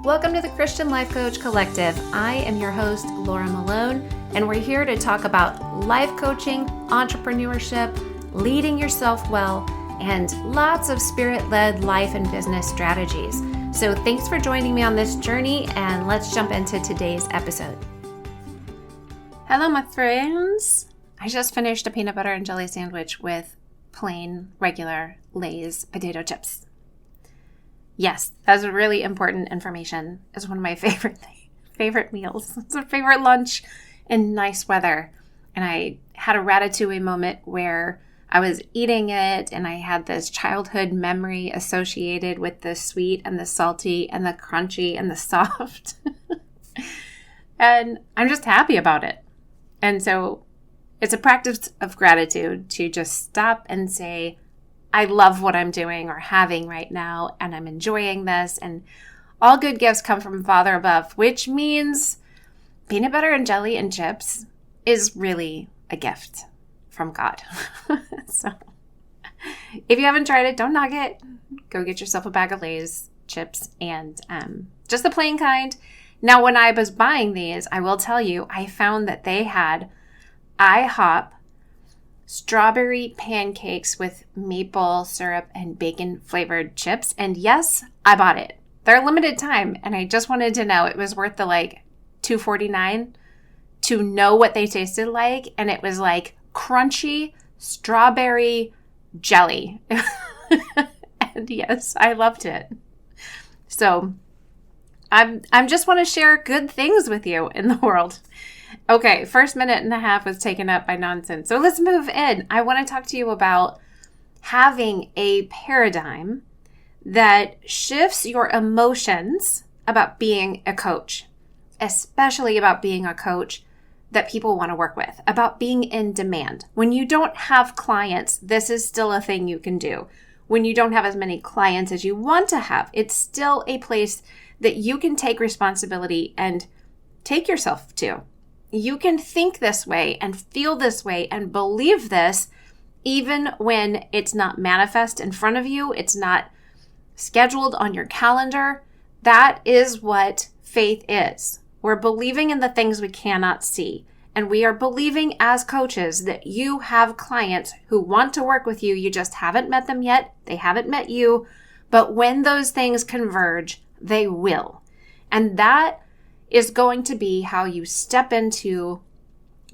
Welcome to the Christian Life Coach Collective. I am your host, Laura Malone, and we're here to talk about life coaching, entrepreneurship, leading yourself well, and lots of spirit-led life and business strategies. So thanks for joining me on this journey, and let's jump into today's episode. Hello, my friends. I just finished a peanut butter and jelly sandwich with plain, regular Lay's potato chips. Yes, that's really important information. It's one of my favorite meals. It's a favorite lunch in nice weather. And I had a ratatouille moment where I was eating it and I had this childhood memory associated with the sweet and the salty and the crunchy and the soft. And I'm just happy about it. And so it's a practice of gratitude to just stop and say, I love what I'm doing or having right now, and I'm enjoying this, and all good gifts come from Father above, which means peanut butter and jelly and chips is really a gift from God. So if you haven't tried it, don't knock it. Go get yourself a bag of Lay's chips and just the plain kind. Now, when I was buying these, I will tell you, I found that they had IHOP strawberry pancakes with maple syrup and bacon flavored chips. And yes, I bought it. They're limited time. And I just wanted to know it was worth the $2.49 to know what they tasted like. And it was like crunchy strawberry jelly. And yes, I loved it. So I'm just want to share good things with you in the world. Okay, first minute and a half was taken up by nonsense. So let's move in. I want to talk to you about having a paradigm that shifts your emotions about being a coach, especially about being a coach that people want to work with, about being in demand. When you don't have clients, this is still a thing you can do. When you don't have as many clients as you want to have, it's still a place that you can take responsibility and take yourself to. You can think this way and feel this way and believe this even when it's not manifest in front of you, it's not scheduled on your calendar. That is what faith is. We're believing in the things we cannot see. And we are believing as coaches that you have clients who want to work with you. You just haven't met them yet. They haven't met you. But when those things converge, they will. And that is going to be how you step into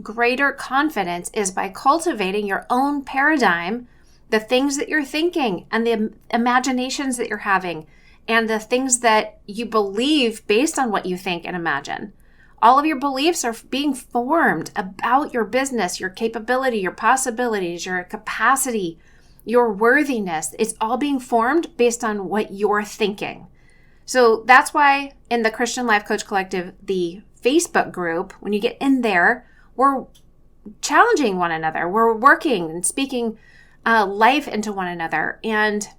greater confidence is by cultivating your own paradigm, the things that you're thinking and the imaginations that you're having and the things that you believe based on what you think and imagine. All of your beliefs are being formed about your business, your capability, your possibilities, your capacity, your worthiness. It's all being formed based on what you're thinking. So that's why in the Christian Life Coach Collective, the Facebook group, when you get in there, we're challenging one another. We're working and speaking life into one another. And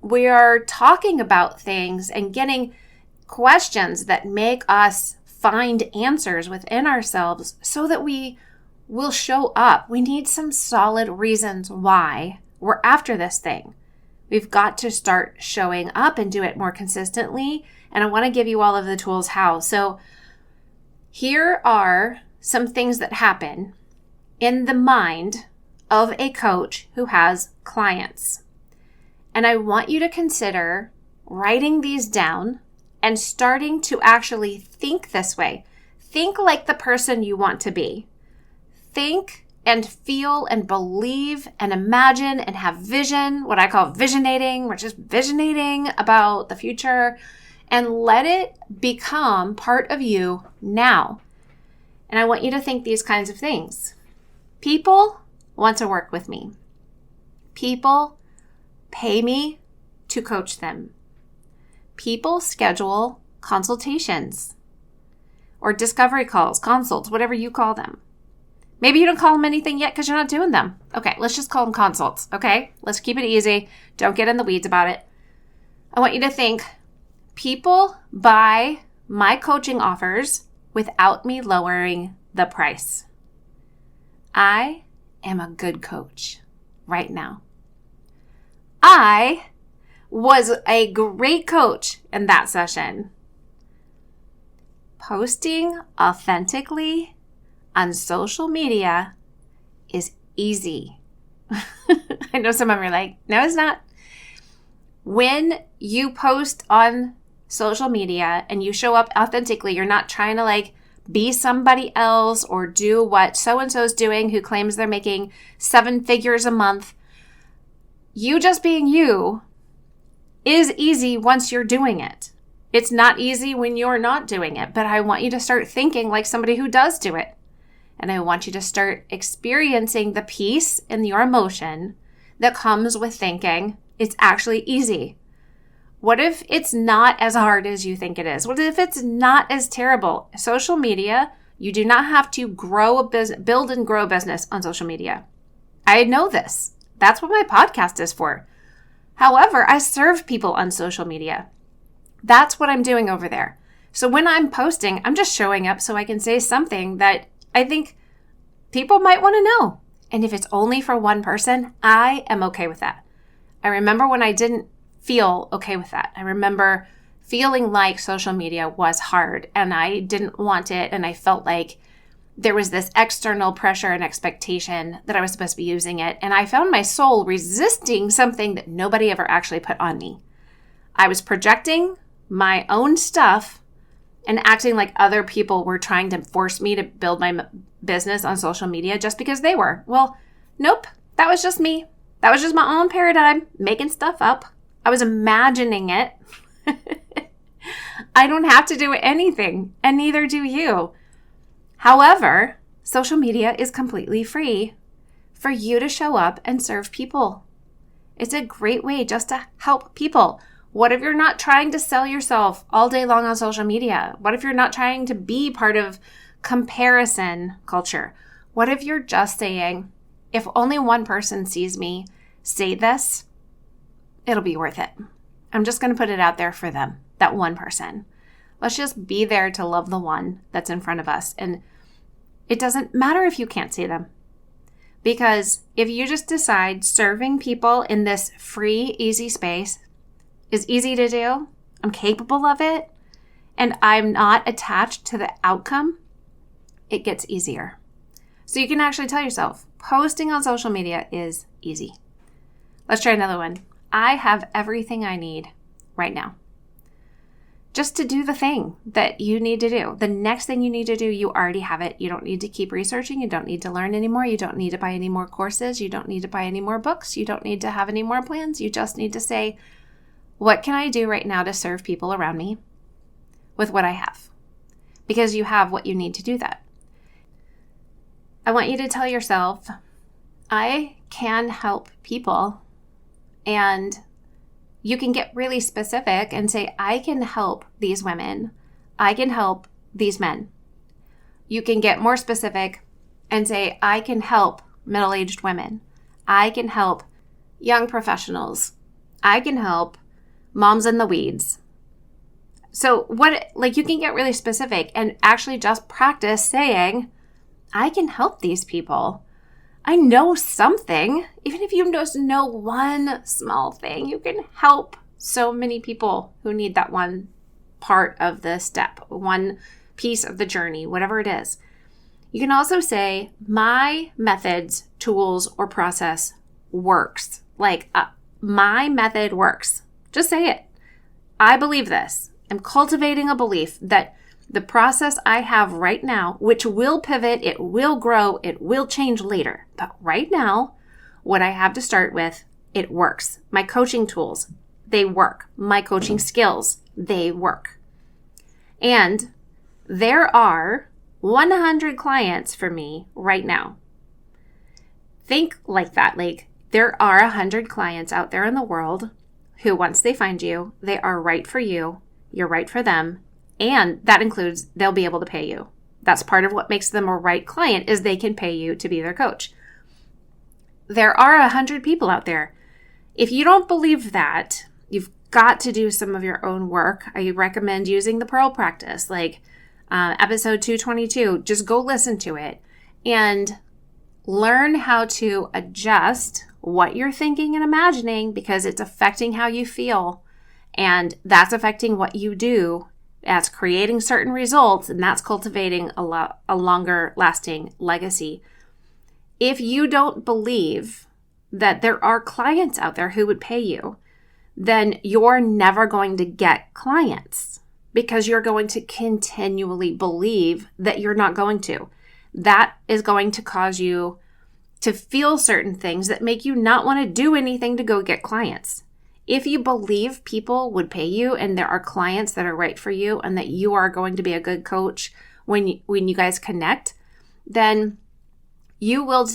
we are talking about things and getting questions that make us find answers within ourselves so that we will show up. We need some solid reasons why we're after this thing. We've got to start showing up and do it more consistently. And I want to give you all of the tools how. So here are some things that happen in the mind of a coach who has clients. And I want you to consider writing these down and starting to actually think this way. Think like the person you want to be. Think and feel and believe and imagine and have vision, what I call visionating. We're just visionating about the future and let it become part of you now. And I want you to think these kinds of things. People want to work with me. People pay me to coach them. People schedule consultations or discovery calls, consults, whatever you call them. Maybe you don't call them anything yet because you're not doing them. Okay, let's just call them consults, okay? Let's keep it easy. Don't get in the weeds about it. I want you to think, people buy my coaching offers without me lowering the price. I am a good coach right now. I was a great coach in that session. posting authentically on social media is easy. I know some of them are like, no, it's not. When you post on social media and you show up authentically, you're not trying to like be somebody else or do what so-and-so is doing who claims they're making 7 figures a month. You just being you is easy once you're doing it. It's not easy when you're not doing it, but I want you to start thinking like somebody who does do it. And I want you to start experiencing the peace and your emotion that comes with thinking it's actually easy. What if it's not as hard as you think it is? What if it's not as terrible? Social media, you do not have to build and grow a business on social media. I know this. That's what my podcast is for. However, I serve people on social media. That's what I'm doing over there. So when I'm posting, I'm just showing up so I can say something that I think people might want to know. And if it's only for one person, I am okay with that. I remember when I didn't feel okay with that. I remember feeling like social media was hard and I didn't want it. And I felt like there was this external pressure and expectation that I was supposed to be using it. And I found my soul resisting something that nobody ever actually put on me. I was projecting my own stuff and acting like other people were trying to force me to build my business on social media just because they were. Well, nope, that was just me. That was just my own paradigm, making stuff up. I was imagining it. I don't have to do anything, and neither do you. However, social media is completely free for you to show up and serve people. It's a great way just to help people. What if you're not trying to sell yourself all day long on social media? What if you're not trying to be part of comparison culture? What if you're just saying, if only one person sees me say this, it'll be worth it. I'm just going to put it out there for them, that one person. Let's just be there to love the one that's in front of us. And it doesn't matter if you can't see them. Because if you just decide serving people in this free, easy space is easy to do, I'm capable of it, and I'm not attached to the outcome, it gets easier. So you can actually tell yourself, posting on social media is easy. Let's try another one. I have everything I need right now. Just to do the thing that you need to do. The next thing you need to do, you already have it. You don't need to keep researching. You don't need to learn anymore. You don't need to buy any more courses. You don't need to buy any more books. You don't need to have any more plans. You just need to say, what can I do right now to serve people around me with what I have? Because you have what you need to do that. I want you to tell yourself, I can help people. And you can get really specific and say, I can help these women. I can help these men. You can get more specific and say, I can help middle-aged women. I can help young professionals. I can help moms in the weeds. So you can get really specific and actually just practice saying, I can help these people. I know something. Even if you just know one small thing, you can help so many people who need that one part of the step, one piece of the journey, whatever it is. You can also say, my methods, tools, or process works. My method works. Just say it. I believe this. I'm cultivating a belief that the process I have right now, which will pivot, it will grow, it will change later. But right now, what I have to start with, it works. My coaching tools, they work. My coaching skills, they work. And there are 100 clients for me right now. Think like that. There are 100 clients out there in the world who, once they find you, they are right for you, you're right for them. And that includes they'll be able to pay you. That's part of what makes them a right client is they can pay you to be their coach. There are 100 people out there. If you don't believe that, you've got to do some of your own work. I recommend using the Pearl practice, episode 222. Just go listen to it and learn how to adjust what you're thinking and imagining because it's affecting how you feel. And that's affecting what you do That's creating certain results, and that's cultivating a longer lasting legacy. If you don't believe that there are clients out there who would pay you, then you're never going to get clients because you're going to continually believe that you're not going to. That is going to cause you to feel certain things that make you not want to do anything to go get clients. If you believe people would pay you and there are clients that are right for you and that you are going to be a good coach when you guys connect, then you will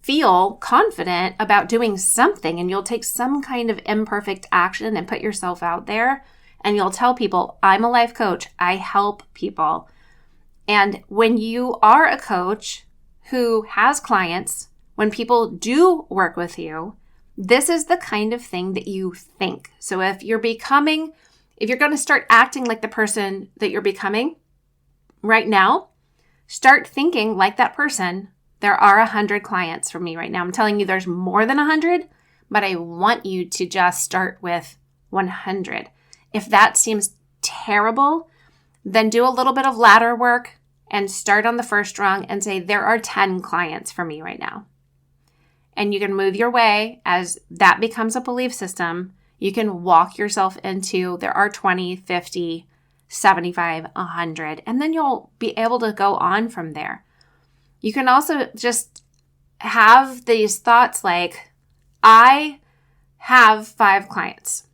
feel confident about doing something, and you'll take some kind of imperfect action and put yourself out there, and you'll tell people, I'm a life coach. I help people. And when you are a coach who has clients, when people do work with you, this is the kind of thing that you think. So if you're going to start acting like the person that you're becoming right now, start thinking like that person. There are 100 clients for me right now. I'm telling you there's more than 100, but I want you to just start with 100. If that seems terrible, then do a little bit of ladder work and start on the first rung and say, there are 10 clients for me right now. And you can move your way as that becomes a belief system. You can walk yourself into there are 20, 50, 75, 100, and then you'll be able to go on from there. You can also just have these thoughts like, I have 5 clients.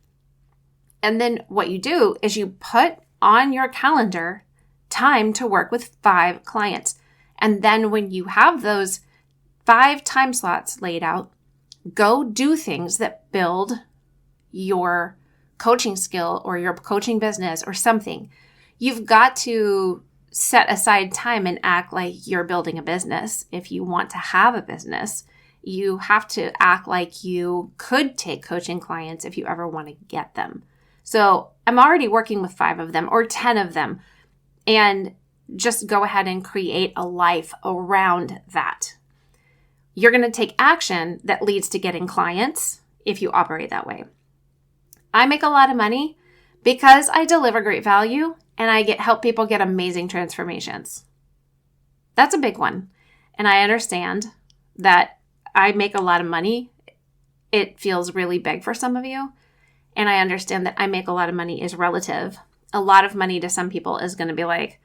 And then what you do is you put on your calendar time to work with 5 clients. And then when you have those 5 time slots laid out, go do things that build your coaching skill or your coaching business or something. You've got to set aside time and act like you're building a business. If you want to have a business, you have to act like you could take coaching clients if you ever want to get them. So I'm already working with 5 of them or 10 of them, and just go ahead and create a life around that. You're going to take action that leads to getting clients if you operate that way. I make a lot of money because I deliver great value and I help people get amazing transformations. That's a big one. And I understand that I make a lot of money. It feels really big for some of you. And I understand that I make a lot of money is relative. A lot of money to some people is going to be like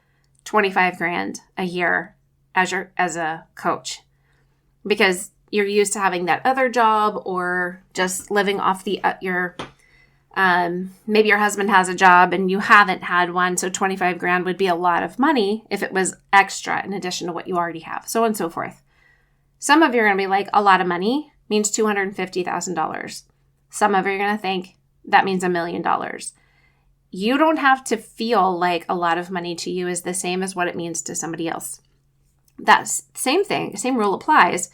25 grand a year as a coach, because you're used to having that other job or just living off maybe your husband has a job and you haven't had one. So 25 grand would be a lot of money if it was extra in addition to what you already have, so on and so forth. Some of you are going to be like, a lot of money means $250,000. Some of you are going to think that means $1 million. You don't have to feel like a lot of money to you is the same as what it means to somebody else. That's same thing. Same rule applies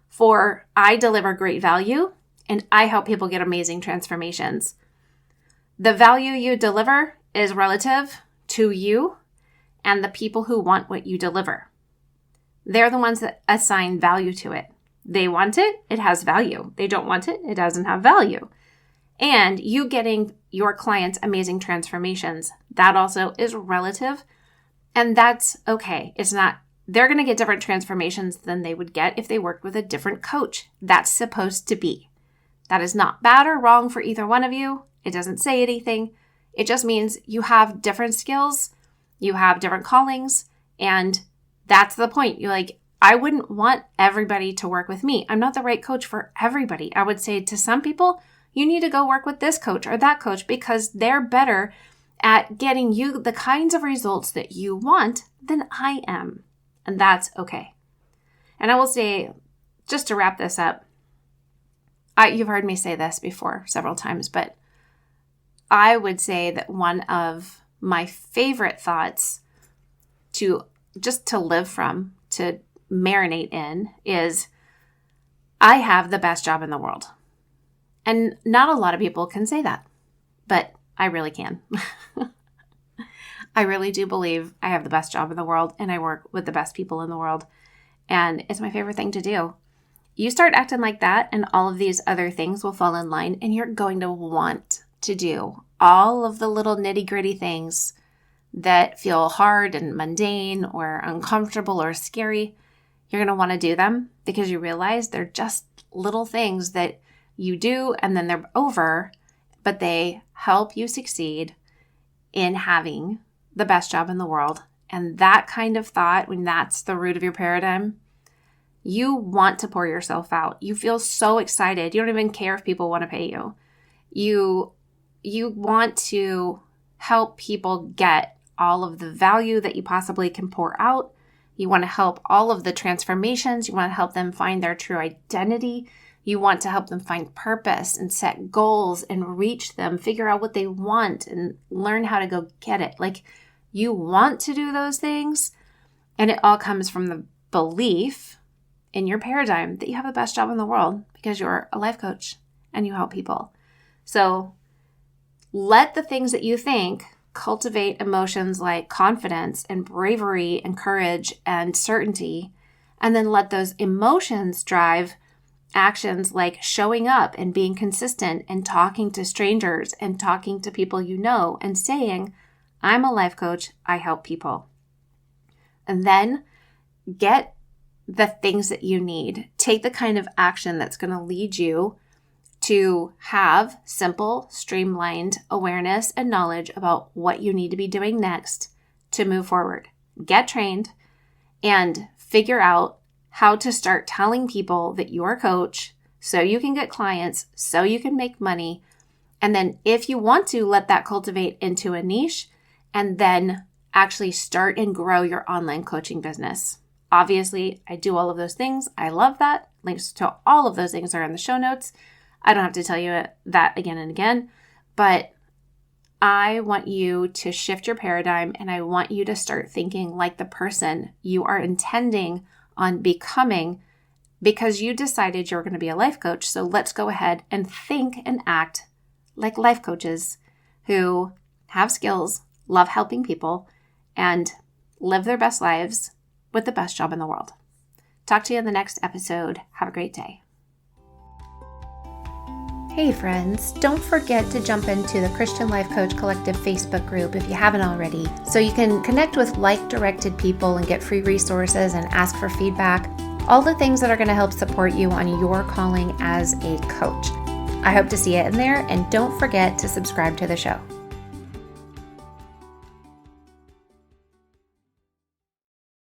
for I deliver great value and I help people get amazing transformations. The value you deliver is relative to you and the people who want what you deliver. They're the ones that assign value to it. They want it, it has value. They don't want it, it doesn't have value. And you getting your clients amazing transformations, that also is relative. And that's okay. They're going to get different transformations than they would get if they worked with a different coach. That's supposed to be. That is not bad or wrong for either one of you. It doesn't say anything. It just means you have different skills, you have different callings, and that's the point. You're like, I wouldn't want everybody to work with me. I'm not the right coach for everybody. I would say to some people, you need to go work with this coach or that coach because they're better at getting you the kinds of results that you want than I am. And that's okay. And I will say, just to wrap this up, you've heard me say this before several times, but I would say that one of my favorite thoughts to live from, to marinate in, is I have the best job in the world. And not a lot of people can say that, but I really can. I really do believe I have the best job in the world and I work with the best people in the world. And it's my favorite thing to do. You start acting like that and all of these other things will fall in line and you're going to want to do all of the little nitty-gritty things that feel hard and mundane or uncomfortable or scary, you're going to want to do them because you realize they're just little things that you do and then they're over, but they help you succeed in having the best job in the world. And that kind of thought, when that's the root of your paradigm, you want to pour yourself out. You feel so excited. You don't even care if people want to pay you. You want to help people get all of the value that you possibly can pour out. You want to help all of the transformations. You want to help them find their true identity. You want to help them find purpose and set goals and reach them, figure out what they want and learn how to go get it. Like, you want to do those things, and it all comes from the belief in your paradigm that you have the best job in the world because you're a life coach and you help people. So let the things that you think cultivate emotions like confidence and bravery and courage and certainty, and then let those emotions drive actions like showing up and being consistent and talking to strangers and talking to people you know and saying, I'm a life coach, I help people. And then get the things that you need. Take the kind of action that's going to lead you to have simple, streamlined awareness and knowledge about what you need to be doing next to move forward. Get trained and figure out how to start telling people that you're a coach so you can get clients, so you can make money. And then if you want to, let that cultivate into a niche and then actually start and grow your online coaching business. Obviously, I do all of those things. I love that. Links to all of those things are in the show notes. I don't have to tell you that again and again, but I want you to shift your paradigm and I want you to start thinking like the person you are intending on becoming because you decided you're going to be a life coach. So let's go ahead and think and act like life coaches who have skills, love helping people, and live their best lives with the best job in the world. Talk to you in the next episode. Have a great day. Hey friends, don't forget to jump into the Christian Life Coach Collective Facebook group if you haven't already, so you can connect with like-directed people and get free resources and ask for feedback, all the things that are going to help support you on your calling as a coach. I hope to see you in there, and don't forget to subscribe to the show.